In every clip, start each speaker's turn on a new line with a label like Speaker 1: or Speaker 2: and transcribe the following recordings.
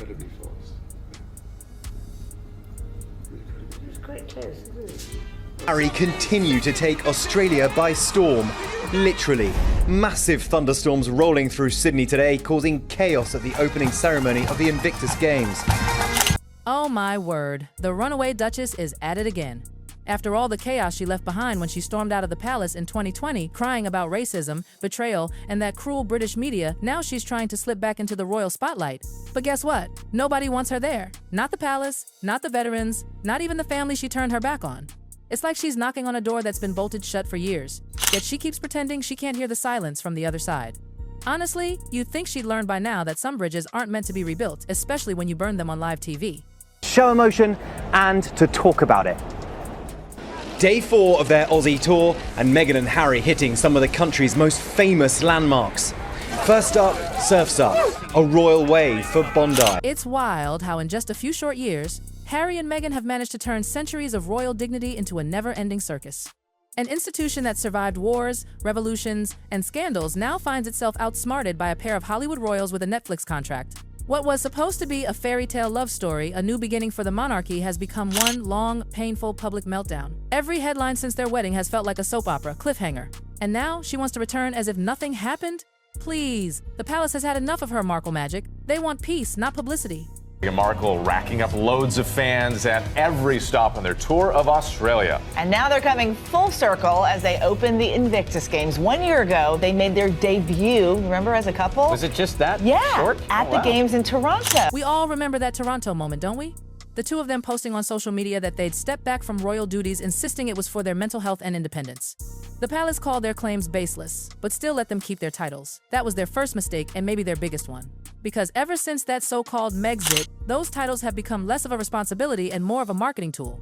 Speaker 1: incredibly fast.
Speaker 2: It was quite close, isn't it?
Speaker 3: Harry continue to take Australia by storm. Literally, massive thunderstorms rolling through Sydney today, causing chaos at the opening ceremony of the Invictus Games.
Speaker 4: Oh my word, the runaway Duchess is at it again. After all the chaos she left behind when she stormed out of the palace in 2020, crying about racism, betrayal, and that cruel British media, now she's trying to slip back into the royal spotlight. But guess what? Nobody wants her there. Not the palace, not the veterans, not even the family she turned her back on. It's like she's knocking on a door that's been bolted shut for years, yet she keeps pretending she can't hear the silence from the other side. Honestly, you'd think she'd learned by now that some bridges aren't meant to be rebuilt, especially when you burn them on live TV.
Speaker 3: Show emotion and to talk about it. Day 4 of their Aussie tour, and Meghan and Harry hitting some of the country's most famous landmarks. First up, Surf's Up, a royal way for Bondi.
Speaker 4: It's wild how in just a few short years, Harry and Meghan have managed to turn centuries of royal dignity into a never-ending circus. An institution that survived wars, revolutions, and scandals now finds itself outsmarted by a pair of Hollywood royals with a Netflix contract. What was supposed to be a fairy tale love story, a new beginning for the monarchy, has become one long, painful public meltdown. Every headline since their wedding has felt like a soap opera, cliffhanger. And now she wants to return as if nothing happened? Please, the palace has had enough of her Markle magic. They want peace, not publicity.
Speaker 5: Meghan Markle racking up loads of fans at every stop on their tour of Australia.
Speaker 6: And now they're coming full circle as they open the Invictus Games. 1 year ago, they made their debut, remember, as a couple?
Speaker 5: Was it just that
Speaker 6: short? At the
Speaker 5: wow.
Speaker 6: Games in Toronto.
Speaker 4: We all remember that Toronto moment, don't we? The two of them posting on social media that they'd stepped back from royal duties, insisting it was for their mental health and independence. The palace called their claims baseless, but still let them keep their titles. That was their first mistake and maybe their biggest one. Because ever since that so-called Megxit, those titles have become less of a responsibility and more of a marketing tool.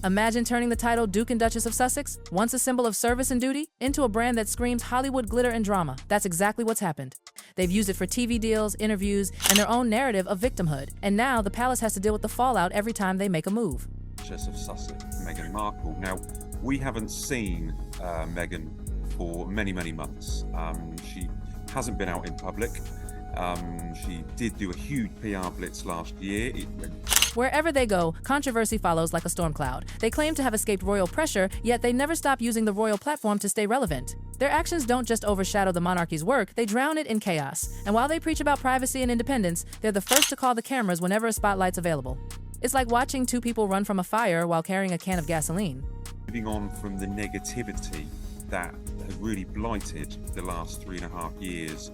Speaker 4: Imagine turning the title Duke and Duchess of Sussex, once a symbol of service and duty, into a brand that screams Hollywood glitter and drama. That's exactly what's happened. They've used it for TV deals, interviews, and their own narrative of victimhood. And now the palace has to deal with the fallout every time they make a move.
Speaker 7: Duchess of Sussex, Meghan Markle. Now, we haven't seen Meghan for many, many months. She hasn't been out in public. She did do a huge PR blitz last year.
Speaker 4: Wherever they go, controversy follows like a storm cloud. They claim to have escaped royal pressure, yet they never stop using the royal platform to stay relevant. Their actions don't just overshadow the monarchy's work, they drown it in chaos. And while they preach about privacy and independence, they're the first to call the cameras whenever a spotlight's available. It's like watching two people run from a fire while carrying a can of gasoline.
Speaker 7: Moving on from the negativity that has really blighted the last 3.5 years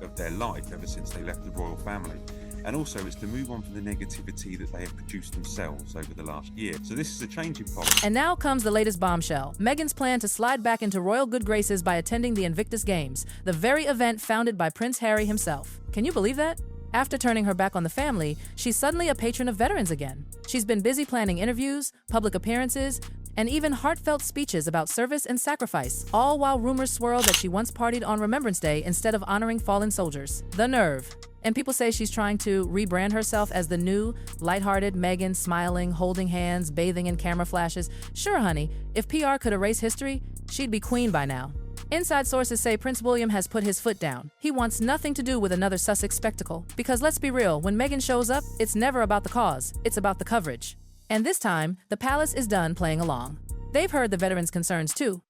Speaker 7: of their life ever since they left the royal family. And also it's to move on from the negativity that they have produced themselves over the last year. So this is a change in policy.
Speaker 4: And now comes the latest bombshell. Meghan's plan to slide back into royal good graces by attending the Invictus Games, the very event founded by Prince Harry himself. Can you believe that? After turning her back on the family, she's suddenly a patron of veterans again. She's been busy planning interviews, public appearances, and even heartfelt speeches about service and sacrifice, all while rumors swirl that she once partied on Remembrance Day instead of honoring fallen soldiers. The nerve. And people say she's trying to rebrand herself as the new, lighthearted Meghan, smiling, holding hands, bathing in camera flashes. Sure, honey, if PR could erase history, she'd be queen by now. Inside sources say Prince William has put his foot down. He wants nothing to do with another Sussex spectacle. Because let's be real, when Meghan shows up, it's never about the cause, it's about the coverage. And this time, the palace is done playing along. They've heard the veterans' concerns too.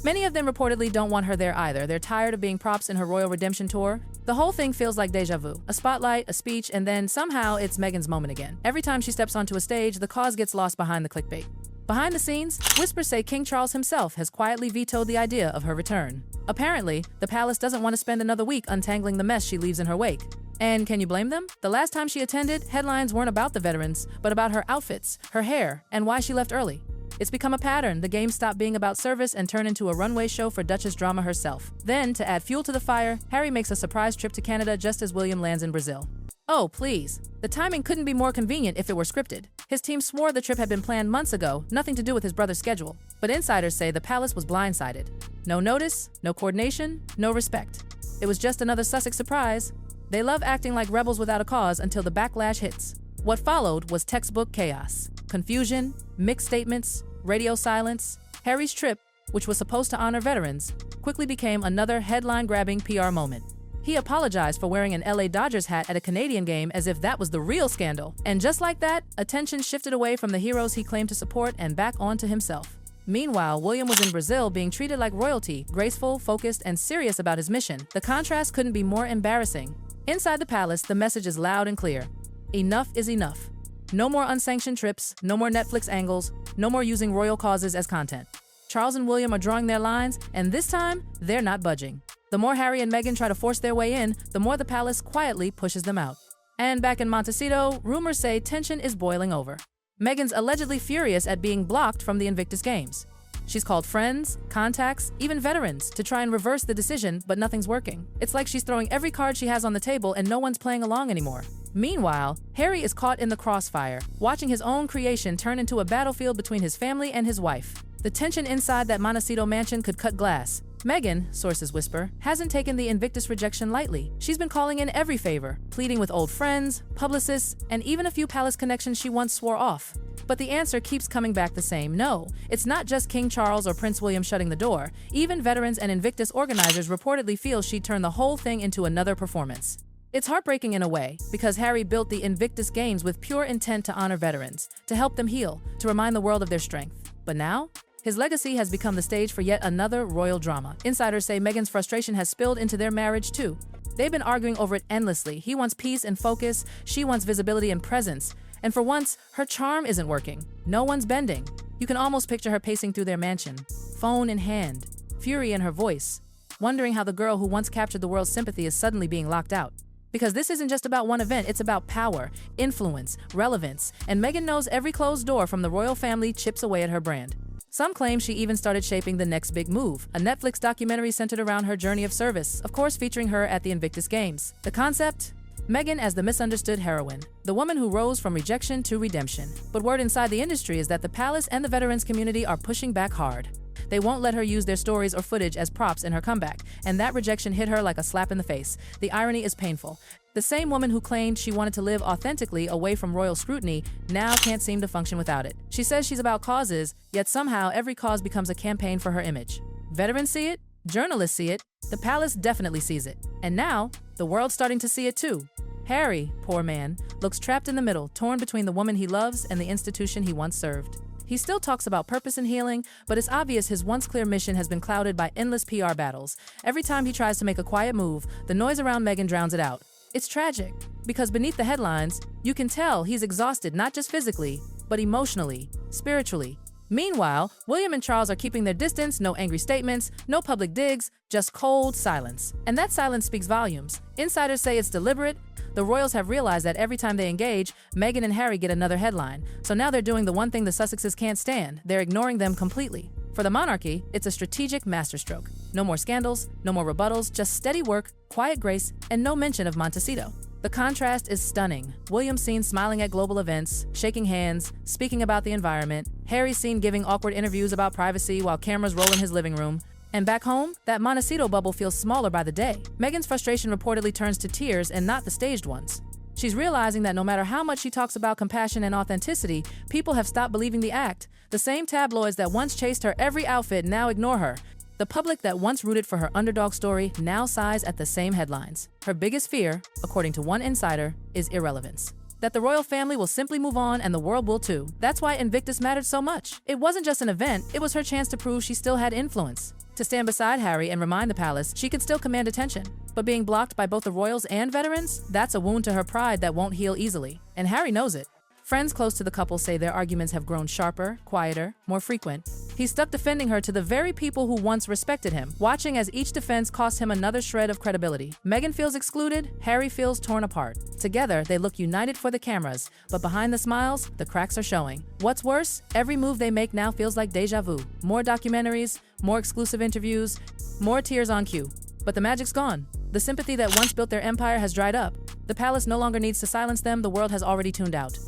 Speaker 4: Many of them reportedly don't want her there either. They're tired of being props in her royal redemption tour. The whole thing feels like deja vu. A spotlight, a speech, and then somehow it's Meghan's moment again. Every time she steps onto a stage, the cause gets lost behind the clickbait. Behind the scenes, whispers say King Charles himself has quietly vetoed the idea of her return. Apparently, the palace doesn't want to spend another week untangling the mess she leaves in her wake. And can you blame them? The last time she attended, headlines weren't about the veterans, but about her outfits, her hair, and why she left early. It's become a pattern. The Games stopped being about service and turned into a runway show for Duchess drama herself. Then, to add fuel to the fire, Harry makes a surprise trip to Canada just as William lands in Brazil. Oh, please. The timing couldn't be more convenient if it were scripted. His team swore the trip had been planned months ago, nothing to do with his brother's schedule. But insiders say the palace was blindsided. No notice, no coordination, no respect. It was just another Sussex surprise. They love acting like rebels without a cause until the backlash hits. What followed was textbook chaos. Confusion, mixed statements, radio silence. Harry's trip, which was supposed to honor veterans, quickly quickly became another headline-grabbing PR moment. He apologized for wearing an LA Dodgers hat at a Canadian game as if that was the real scandal. And just like that, attention shifted away from the heroes he claimed to support and back onto himself. Meanwhile, William was in Brazil being treated like royalty, graceful, focused, and serious about his mission. The contrast couldn't be more embarrassing. Inside the palace, the message is loud and clear. Enough is enough. No more unsanctioned trips, no more Netflix angles, no more using royal causes as content. Charles and William are drawing their lines, and this time, they're not budging. The more Harry and Meghan try to force their way in, the more the palace quietly pushes them out. And back in Montecito, rumors say tension is boiling over. Meghan's allegedly furious at being blocked from the Invictus Games. She's called friends, contacts, even veterans to try and reverse the decision, but nothing's working. It's like she's throwing every card she has on the table and no one's playing along anymore. Meanwhile, Harry is caught in the crossfire, watching his own creation turn into a battlefield between his family and his wife. The tension inside that Montecito mansion could cut glass. Meghan, sources whisper, hasn't taken the Invictus rejection lightly. She's been calling in every favor, pleading with old friends, publicists, and even a few palace connections she once swore off. But the answer keeps coming back the same. No, it's not just King Charles or Prince William shutting the door. Even veterans and Invictus organizers reportedly feel she'd turn the whole thing into another performance. It's heartbreaking in a way, because Harry built the Invictus Games with pure intent to honor veterans, to help them heal, to remind the world of their strength. But now, his legacy has become the stage for yet another royal drama. Insiders say Meghan's frustration has spilled into their marriage too. They've been arguing over it endlessly. He wants peace and focus, she wants visibility and presence. And for once, her charm isn't working. No one's bending. You can almost picture her pacing through their mansion, phone in hand, fury in her voice, wondering how the girl who once captured the world's sympathy is suddenly being locked out. Because this isn't just about one event, it's about power, influence, relevance, and Meghan knows every closed door from the royal family chips away at her brand. Some claim she even started shaping the next big move, a Netflix documentary centered around her journey of service, of course featuring her at the Invictus Games. The concept? Meghan as the misunderstood heroine, the woman who rose from rejection to redemption. But word inside the industry is that the palace and the veterans community are pushing back hard. They won't let her use their stories or footage as props in her comeback, and that rejection hit her like a slap in the face. The irony is painful. The same woman who claimed she wanted to live authentically away from royal scrutiny now can't seem to function without it. She says she's about causes, yet somehow every cause becomes a campaign for her image. Veterans see it, journalists see it, the palace definitely sees it. And now, the world's starting to see it too. Harry, poor man, looks trapped in the middle, torn between the woman he loves and the institution he once served. He still talks about purpose and healing, but it's obvious his once clear mission has been clouded by endless PR battles. Every time he tries to make a quiet move, the noise around Meghan drowns it out. It's tragic, because beneath the headlines, you can tell he's exhausted not just physically, but emotionally, spiritually. Meanwhile, William and Charles are keeping their distance, no angry statements, no public digs, just cold silence. And that silence speaks volumes. Insiders say it's deliberate. The royals have realized that every time they engage, Meghan and Harry get another headline. So now they're doing the one thing the Sussexes can't stand. They're ignoring them completely. For the monarchy, it's a strategic masterstroke. No more scandals, no more rebuttals, just steady work, quiet grace, and no mention of Montecito. The contrast is stunning. William's seen smiling at global events, shaking hands, speaking about the environment. Harry's seen giving awkward interviews about privacy while cameras roll in his living room. And back home, that Montecito bubble feels smaller by the day. Meghan's frustration reportedly turns to tears and not the staged ones. She's realizing that no matter how much she talks about compassion and authenticity, people have stopped believing the act. The same tabloids that once chased her every outfit now ignore her. The public that once rooted for her underdog story now sighs at the same headlines. Her biggest fear, according to one insider, is irrelevance. That the royal family will simply move on and the world will too. That's why Invictus mattered so much. It wasn't just an event, it was her chance to prove she still had influence. To stand beside Harry and remind the palace she could still command attention. But being blocked by both the royals and veterans, that's a wound to her pride that won't heal easily. And Harry knows it. Friends close to the couple say their arguments have grown sharper, quieter, more frequent. He's stuck defending her to the very people who once respected him, watching as each defense costs him another shred of credibility. Meghan feels excluded, Harry feels torn apart. Together, they look united for the cameras, but behind the smiles, the cracks are showing. What's worse, every move they make now feels like deja vu. More documentaries, more exclusive interviews, more tears on cue. But the magic's gone. The sympathy that once built their empire has dried up. The palace no longer needs to silence them, the world has already tuned out.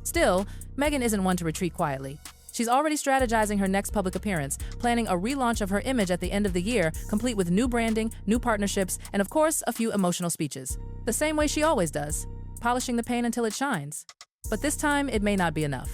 Speaker 4: Still, Meghan isn't one to retreat quietly. She's already strategizing her next public appearance, planning a relaunch of her image at the end of the year, complete with new branding, new partnerships, and of course, a few emotional speeches. The same way she always does, polishing the paint until it shines. But this time, it may not be enough.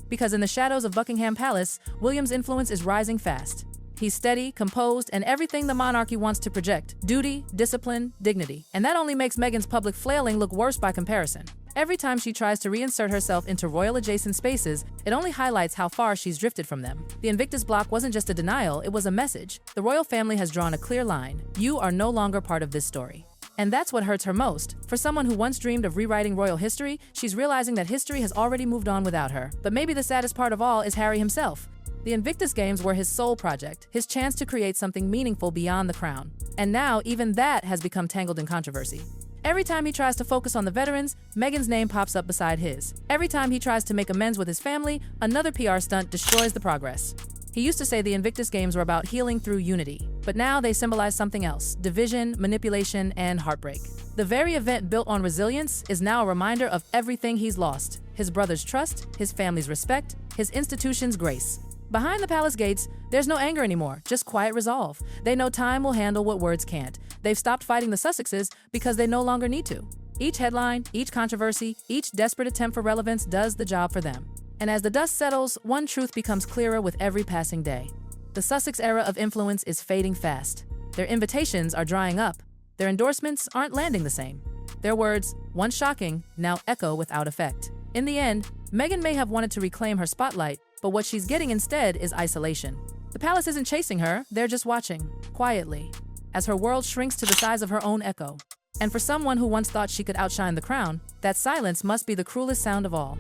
Speaker 4: Because in the shadows of Buckingham Palace, William's influence is rising fast. He's steady, composed, and everything the monarchy wants to project: duty, discipline, dignity. And that only makes Meghan's public flailing look worse by comparison. Every time she tries to reinsert herself into royal-adjacent spaces, it only highlights how far she's drifted from them. The Invictus block wasn't just a denial, it was a message. The royal family has drawn a clear line. You are no longer part of this story. And that's what hurts her most. For someone who once dreamed of rewriting royal history, she's realizing that history has already moved on without her. But maybe the saddest part of all is Harry himself. The Invictus Games were his sole project, his chance to create something meaningful beyond the crown. And now, even that has become tangled in controversy. Every time he tries to focus on the veterans, Meghan's name pops up beside his. Every time he tries to make amends with his family, another PR stunt destroys the progress. He used to say the Invictus Games were about healing through unity, but now they symbolize something else: division, manipulation, and heartbreak. The very event built on resilience is now a reminder of everything he's lost: his brother's trust, his family's respect, his institution's grace. Behind the palace gates, there's no anger anymore, just quiet resolve. They know time will handle what words can't. They've stopped fighting the Sussexes because they no longer need to. Each headline, each controversy, each desperate attempt for relevance does the job for them. And as the dust settles, one truth becomes clearer with every passing day. The Sussex era of influence is fading fast. Their invitations are drying up. Their endorsements aren't landing the same. Their words, once shocking, now echo without effect. In the end, Meghan may have wanted to reclaim her spotlight, but what she's getting instead is isolation. The palace isn't chasing her, they're just watching, quietly, as her world shrinks to the size of her own echo. And for someone who once thought she could outshine the crown, that silence must be the cruelest sound of all.